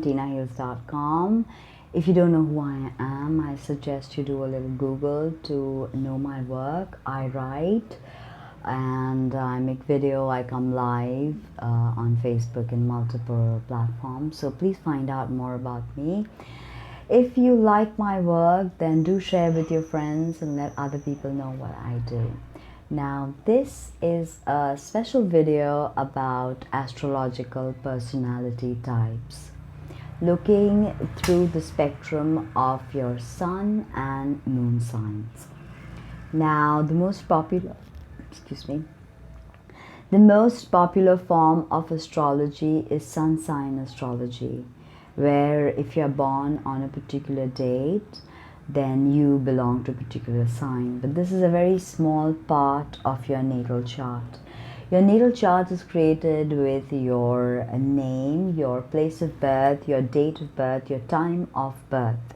tinahills.com. If you don't know who I am, I suggest you do a little Google to know my work. I write and I make video. I come live on Facebook and multiple platforms. So please find out more about me. If you like my work, then do share with your friends and let other people know what I do. Now, this is a special video about astrological personality types, looking through the spectrum of your sun and moon signs. Now, the most popular form of astrology is sun sign astrology, where if you're born on a particular date, then you belong to a particular sign. But this is a very small part of your natal chart. Your natal chart is created with your name, your place of birth, your date of birth, your time of birth.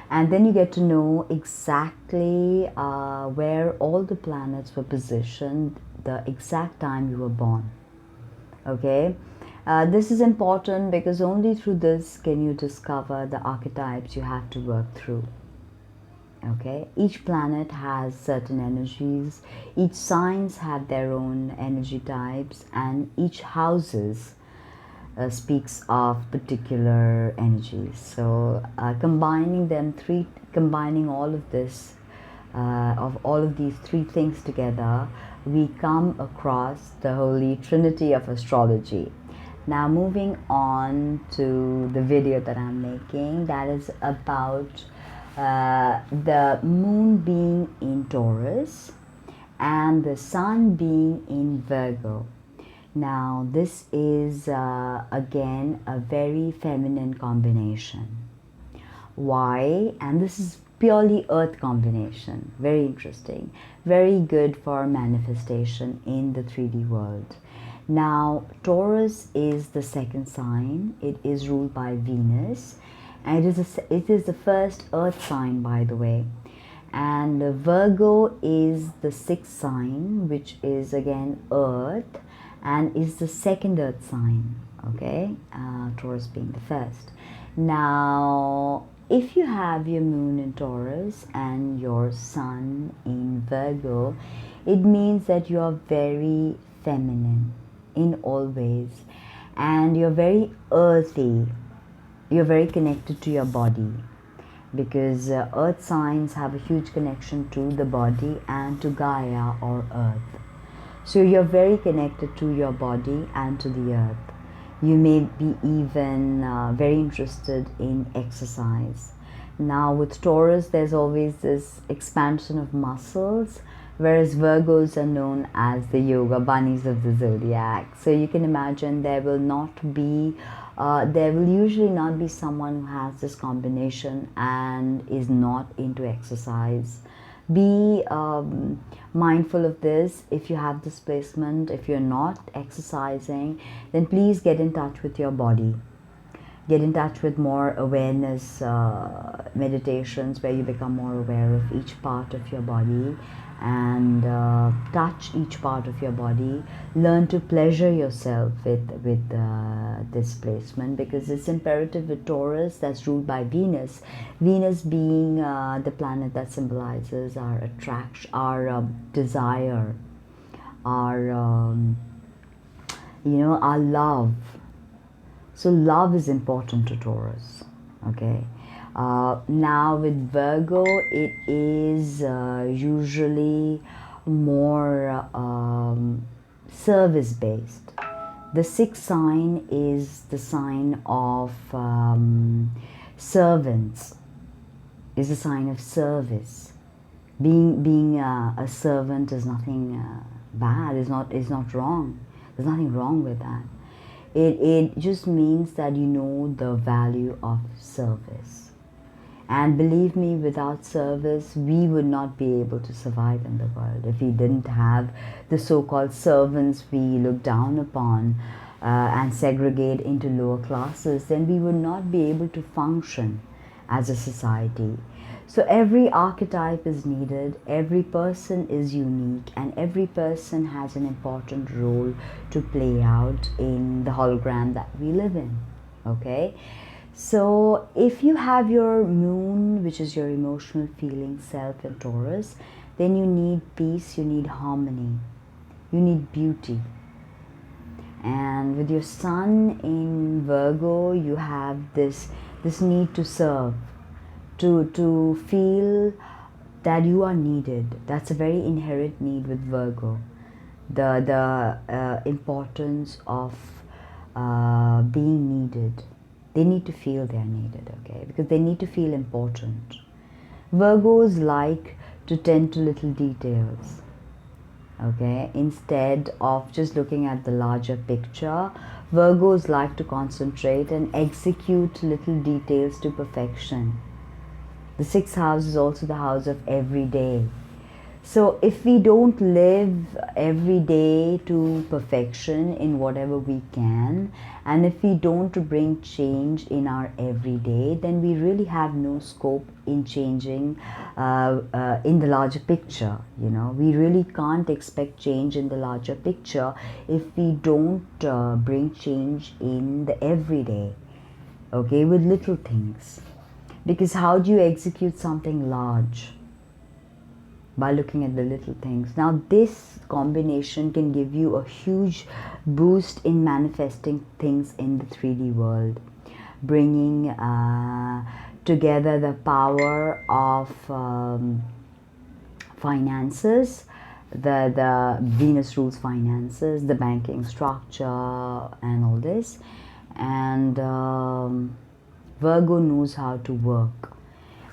And then you get to know exactly where all the planets were positioned, the exact time you were born. Okay? This is important because only through this can you discover the archetypes you have to work through. Okay, each planet has certain energies, each signs have their own energy types, and each houses speaks of particular energies. So combining all of this, of all of these three things together, we come across the holy trinity of astrology. Now moving on to the video that I'm making, that is about the moon being in Taurus and the sun being in Virgo. Now this is again a very feminine combination. Why? And this is purely earth combination. Very interesting. Very good for manifestation in the 3D world. Now Taurus is the second sign. It is ruled by Venus. And it is the first earth sign, by the way. And Virgo is the sixth sign, which is again earth, and is the second earth sign. Okay, Taurus being the first. Now, if you have your moon in Taurus and your sun in Virgo, it means that you are very feminine in all ways, and you're very earthy. You're very connected to your body, because earth signs have a huge connection to the body and to Gaia or earth. So you're very connected to your body and to the earth. You may be even very interested in exercise. Now with Taurus, there's always this expansion of muscles, whereas Virgos are known as the yoga bunnies of the zodiac. So you can imagine there will usually not be someone who has this combination and is not into exercise. Be mindful of this. If you have this placement, if you're not exercising, then please get in touch with your body. Get in touch with more awareness meditations where you become more aware of each part of your body and touch each part of your body. Learn to pleasure yourself with this placement, because it's imperative with Taurus, that's ruled by Venus. Venus being the planet that symbolizes our attraction, our desire, our our love. So love is important to Taurus. Okay. Now with Virgo, it is usually more service based. The sixth sign is the sign of servants, is a sign of service. Being a servant is nothing bad, is not wrong. There's nothing wrong with that. It just means that you know the value of service. And believe me, without service, we would not be able to survive in the world. If we didn't have the so-called servants we look down upon and segregate into lower classes, then we would not be able to function as a society. So every archetype is needed, every person is unique, and every person has an important role to play out in the hologram that we live in. Okay, so if you have your moon, which is your emotional feeling self in Taurus, then you need peace, you need harmony, you need beauty. And with your sun in Virgo, you have this need to serve, to feel that you are needed. That's a very inherent need with Virgo. The importance of being needed. They need to feel they're needed, okay? Because they need to feel important. Virgos like to tend to little details, okay? Instead of just looking at the larger picture, Virgos like to concentrate and execute little details to perfection. The sixth house is also the house of everyday. So if we don't live every day to perfection in whatever we can, and if we don't bring change in our everyday, then we really have no scope in changing in the larger picture. You know, we really can't expect change in the larger picture if we don't bring change in the everyday, okay, with little things. Because how do you execute something large? By looking at the little things. Now this combination can give you a huge boost in manifesting things in the 3D world, bringing together the power of finances. The Venus rules finances, the banking structure and all this, and Virgo knows how to work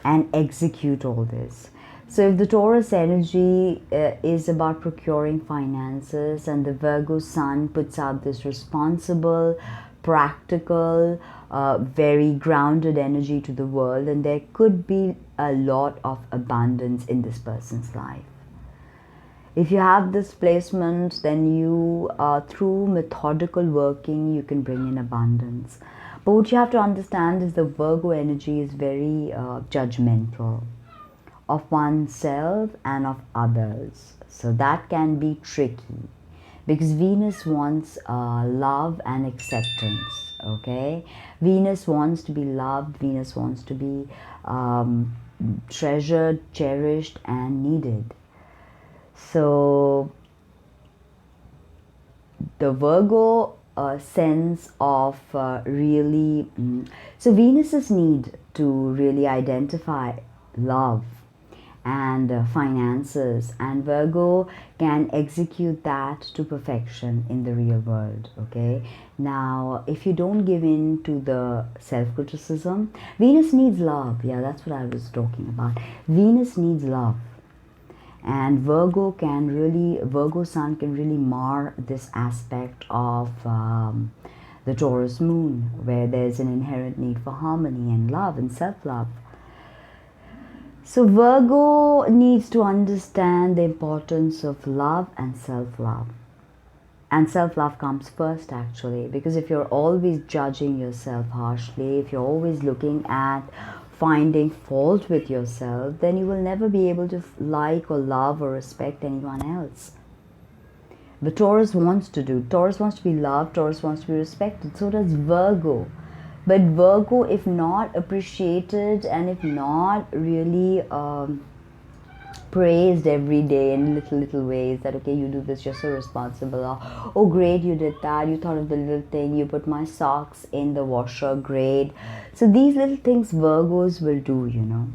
and execute all this. So if the Taurus energy is about procuring finances, and the Virgo sun puts out this responsible, practical, very grounded energy to the world, and there could be a lot of abundance in this person's life. If you have this placement, then you, through methodical working, you can bring in abundance. But what you have to understand is the Virgo energy is very judgmental of oneself and of others. So that can be tricky because Venus wants love and acceptance, okay? Venus wants to be loved, Venus wants to be treasured, cherished and needed. So the Virgo sense of really, so Venus's need to really identify love and finances, and Virgo can execute that to perfection in the real world, okay? Now, if you don't give in to the self-criticism, Venus needs love. Yeah, that's what I was talking about. Venus needs love. And Virgo sun can really mar this aspect of the Taurus moon, where there's an inherent need for harmony and love and self-love. So Virgo needs to understand the importance of love and self-love. And self-love comes first, actually, because if you're always judging yourself harshly, if you're always looking at finding fault with yourself, then you will never be able to like or love or respect anyone else. But Taurus wants to be loved, Taurus wants to be respected. So does Virgo. But Virgo, if not appreciated and if not really praised every day in little ways, that okay, you do this, you're so responsible, or oh great, you did that, you thought of the little thing, you put my socks in the washer, great. So these little things Virgos will do, you know.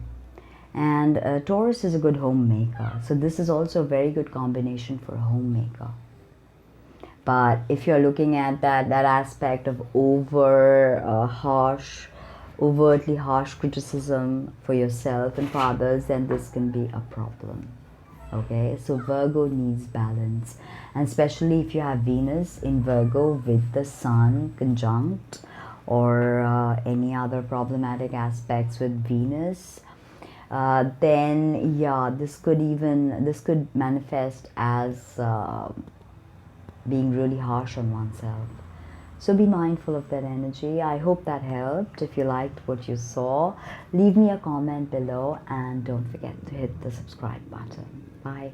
And Taurus is a good homemaker, so this is also a very good combination for a homemaker. But if you're looking at that aspect of overtly harsh criticism for yourself and for others, then this can be a problem. Okay, so Virgo needs balance, and especially if you have Venus in Virgo with the Sun conjunct, or any other problematic aspects with Venus, then yeah, this could manifest as being really harsh on oneself. So be mindful of that energy. I hope that helped. If you liked what you saw, leave me a comment below and don't forget to hit the subscribe button. Bye.